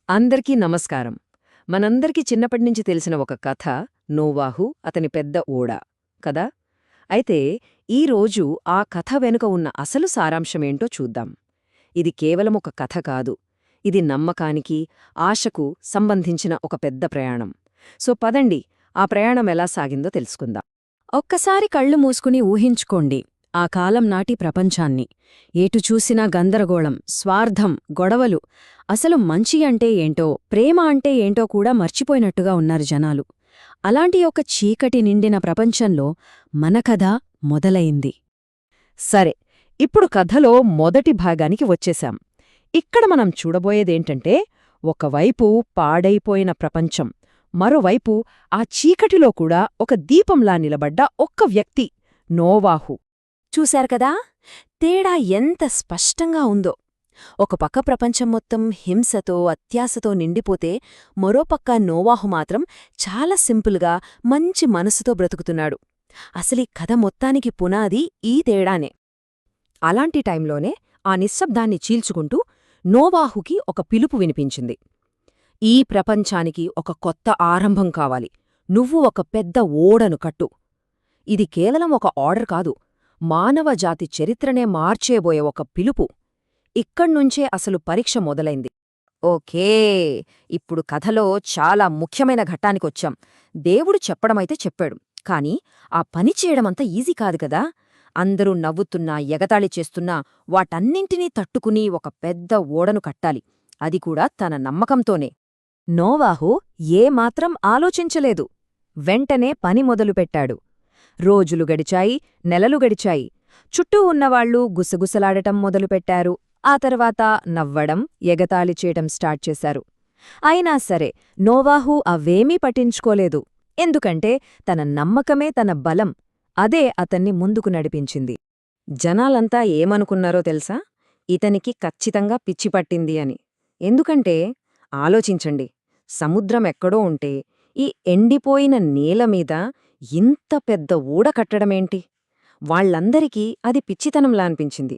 అందరికీ నమస్కారం. మనందరికీ చిన్నప్పటినుంచి తెలిసిన ఒక కథ నోవాహు అతని పెద్ద ఓడ కదా. అయితే ఈరోజు ఆ కథ వెనుక ఉన్న అసలు సారాంశమేంటో చూద్దాం. ఇది కేవలం ఒక కథ కాదు, ఇది నమ్మకానికి, ఆశకు సంబంధించిన ఒక పెద్ద ప్రయాణం. సో పదండి, ఆ ప్రయాణం ఎలా సాగిందో తెలుసుకుందాం. ఒక్కసారి కళ్ళు మూసుకుని ఊహించుకోండి ఆ కాలం నాటి ప్రపంచాన్ని. ఏటు చూసినా గందరగోళం, స్వార్థం, గొడవలు. అసలు మంచి అంటే ఏంటో, ప్రేమ అంటే ఏంటో కూడా మర్చిపోయినట్టుగా ఉన్నారు జనాలు. అలాంటి ఒక చీకటి నిండిన ప్రపంచంలో మన కథ మొదలయింది. సరే, ఇప్పుడు కథలో మొదటి భాగానికి వచ్చేశాం. ఇక్కడ మనం చూడబోయేదేంటంటే, ఒకవైపు పాడైపోయిన ప్రపంచం, మరోవైపు ఆ చీకటిలో కూడా ఒక దీపంలా నిలబడ్డ ఒక్క వ్యక్తి, నోవాహు. చూశారు కదా, తేడా ఎంత స్పష్టంగా ఉందో. ఒక పక్క ప్రపంచం మొత్తం హింసతో, అత్యాశతో నిండిపోతే, మరోపక్క నోవాహు మాత్రం చాలా సింపుల్గా, మంచి మనసుతో బ్రతుకుతున్నాడు. అసలీ కథ మొత్తానికి పునాది ఈ తేడానే. అలాంటి టైంలోనే ఆ నిశ్శబ్దాన్ని చీల్చుకుంటూ నోవాహుకి ఒక పిలుపు వినిపించింది. ఈ ప్రపంచానికి ఒక కొత్త ఆరంభం కావాలి. నువ్వు ఒక పెద్ద ఓడను కట్టు. ఇది కేవలం ఒక ఆర్డర్ కాదు, మానవజాతి చరిత్రనే మార్చేబోయే ఒక పిలుపు. ఇక్కడ్నుంచే అసలు పరీక్ష మొదలైంది. ఓకే, ఇప్పుడు కథలో చాలా ముఖ్యమైన ఘట్టానికొచ్చాం. దేవుడు చెప్పడమైతే చెప్పాడు, కాని ఆ పని చేయడమంత ఈజీ కాదు కదా. అందరూ నవ్వుతున్నా, ఎగతాళి చేస్తున్నా వాటన్నింటినీ తట్టుకుని ఒక పెద్ద ఓడను కట్టాలి, అది కూడా తన నమ్మకంతోనే. నోవాహు ఏమాత్రం ఆలోచించలేదు. వెంటనే పని మొదలుపెట్టాడు. రోజులు గడిచాయి, నెలలు గడిచాయి. చుట్టూ ఉన్నవాళ్లు గుసగుసలాడటం మొదలుపెట్టారు. ఆ తర్వాత నవ్వడం, ఎగతాళి చేయటం స్టార్ట్ చేశారు. అయినా సరే నోవాహు అవేమీ పట్టించుకోలేదు. ఎందుకంటే తన నమ్మకమే తన బలం. అదే అతన్ని ముందుకు నడిపించింది. జనాలంతా ఏమనుకున్నారో తెలుసా? ఇతనికి ఖచ్చితంగా పిచ్చిపట్టింది అని. ఎందుకంటే ఆలోచించండి, సముద్రం ఎక్కడో ఉంటే ఈ ఎండిపోయిన నేలమీద ఇంత పెద్ద ఓడ కట్టడమేంటి? వాళ్లందరికీ అది పిచ్చితనంలా అనిపించింది.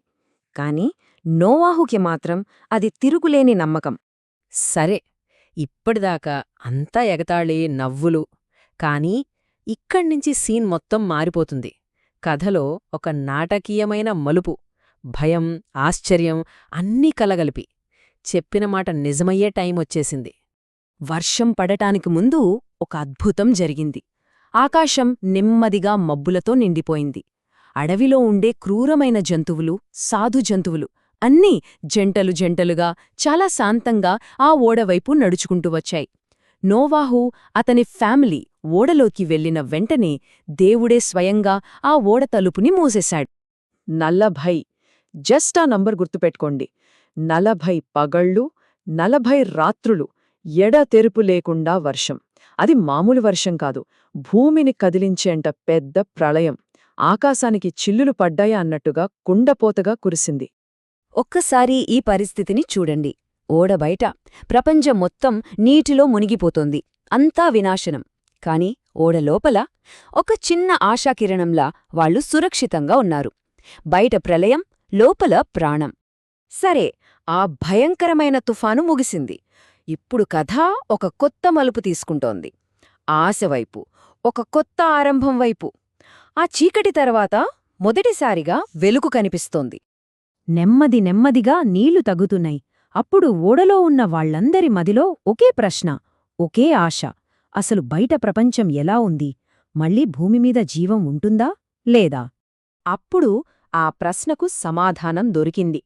కాని నోవాహుకి మాత్రం అది తిరుగులేని నమ్మకం. సరే, ఇప్పటిదాకా అంతా ఎగతాళి, నవ్వులు. కాని ఇక్కడ్నించి సీన్ మొత్తం మారిపోతుంది. కథలో ఒక నాటకీయమైన మలుపు. భయం, ఆశ్చర్యం అన్నీ కలగలిపి. చెప్పిన మాట నిజమయ్యే టైమొచ్చేసింది. వర్షం పడటానికి ముందు ఒక అద్భుతం జరిగింది. ఆకాశం నెమ్మదిగా మబ్బులతో నిండిపోయింది. అడవిలో ఉండే క్రూరమైన జంతువులు, సాధు జంతువులు అన్నీ జంటలు జంటలుగా చాలా శాంతంగా ఆ ఓడవైపు నడుచుకుంటూ వచ్చాయి. నోవాహు, అతని ఫ్యామిలీ ఓడలోకి వెళ్లిన వెంటనే దేవుడే స్వయంగా ఆ ఓడ తలుపుని మూసేశాడు. 40, జస్ట్ ఆ నంబర్ గుర్తుపెట్టుకోండి. 40 పగళ్ళు, 40 రాత్రులు ఎడతెరుపు లేకుండా వర్షం. అది మామూలు వర్షం కాదు, భూమిని కదిలించేంట పెద్ద ప్రళయం. ఆకాశానికి చిల్లులు పడ్డాయా అన్నట్టుగా కుండపోతగా కురిసింది. ఒక్కసారి ఈ పరిస్థితిని చూడండి. ఓడబయట ప్రపంచం మొత్తం నీటిలో మునిగిపోతోంది. అంతా వినాశనం. కాని ఓడలోపల ఒక చిన్న ఆశాకిరణంలా వాళ్లు సురక్షితంగా ఉన్నారు. బయట ప్రళయం, లోపల ప్రాణం. సరే, ఆ భయంకరమైన తుఫాను ముగిసింది. ఇప్పుడు కథ ఒక కొత్త మలుపు తీసుకుంటోంది. ఆశవైపు, ఒక కొత్త ఆరంభం వైపు. ఆ చీకటి తర్వాత మొదటిసారిగా వెలుగు కనిపిస్తోంది. నెమ్మది నెమ్మదిగా నీళ్లు తగ్గుతున్నాయి. అప్పుడు ఓడలో ఉన్న వాళ్లందరి మదిలో ఒకే ప్రశ్న, ఒకే ఆశ. అసలు బయట ప్రపంచం ఎలా ఉంది? మళ్ళీ భూమిమీద జీవం ఉంటుందా లేదా? అప్పుడు ఆ ప్రశ్నకు సమాధానం దొరికింది.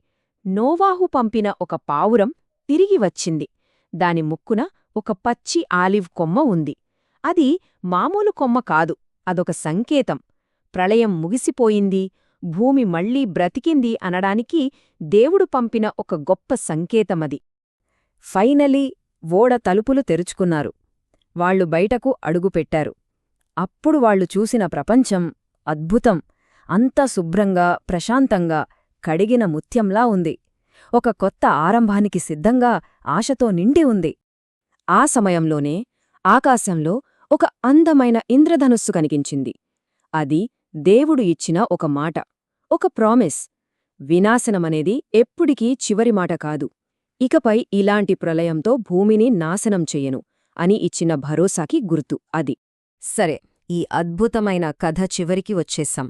నోవాహు పంపిన ఒక పావురం తిరిగి వచ్చింది. దాని ముక్కున ఒక పచ్చి ఆలివ్ కొమ్మ ఉంది. అది మామూలు కొమ్మ కాదు, అదొక సంకేతం. ప్రళయం ముగిసిపోయింది, భూమి మళ్లీ బ్రతికింది అనడానికి దేవుడు పంపిన ఒక గొప్ప సంకేతమది. ఫైనలీ ఓడ తలుపులు తెరుచుకున్నారు. వాళ్లు బయటకు అడుగుపెట్టారు. అప్పుడు వాళ్లు చూసిన ప్రపంచం అద్భుతం. అంతా శుభ్రంగా, ప్రశాంతంగా, కడిగిన ముత్యంలా ఉంది. ఒక కొత్త ఆరంభానికి సిద్ధంగా, ఆశతో నిండి ఉంది. ఆ సమయంలోనే ఆకాశంలో ఒక అందమైన ఇంద్రధనుస్సు కనిపించింది. అది దేవుడు ఇచ్చిన ఒక మాట, ఒక ప్రామిస్. వినాశనమనేది ఎప్పుడికీ చివరి మాట కాదు, ఇకపై ఇలాంటి ప్రళయంతో భూమిని నాశనం చెయ్యను అని ఇచ్చిన భరోసాకి గుర్తు అది. సరే, ఈ అద్భుతమైన కథ చివరికి వచ్చేశాం.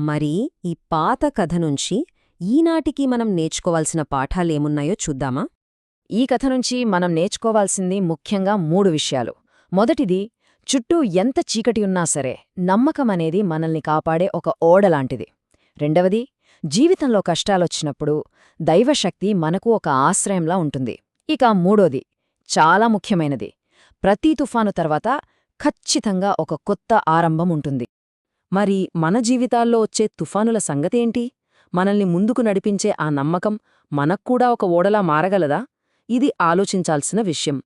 మరి ఈ పాత కథ నుంచి ఈనాటికి మనం నేర్చుకోవాల్సిన పాఠాలేమున్నాయో చూద్దామా? ఈ కథ నుంచి మనం నేర్చుకోవాల్సింది ముఖ్యంగా 3 విషయాలు. మొదటిది, చుట్టూ ఎంత చీకటి ఉన్నా సరే నమ్మకమనేది మనల్ని కాపాడే ఒక ఓడలాంటిది. రెండవది, జీవితంలో కష్టాలొచ్చినప్పుడు దైవశక్తి మనకు ఒక ఆశ్రయంలా ఉంటుంది. ఇక మూడోది, చాలా ముఖ్యమైనది, ప్రతి తుఫాను తర్వాత ఖచ్చితంగా ఒక కొత్త ఆరంభం ఉంటుంది. మరి మన జీవితాల్లో వచ్చే తుఫానుల సంగతేంటి? మనల్ని ముందుకు నడిపించే ఆ నమ్మకం మనక్కూడా ఒక ఓడలా మారగలదా? ఇది ఆలోచించాల్సిన విషయం.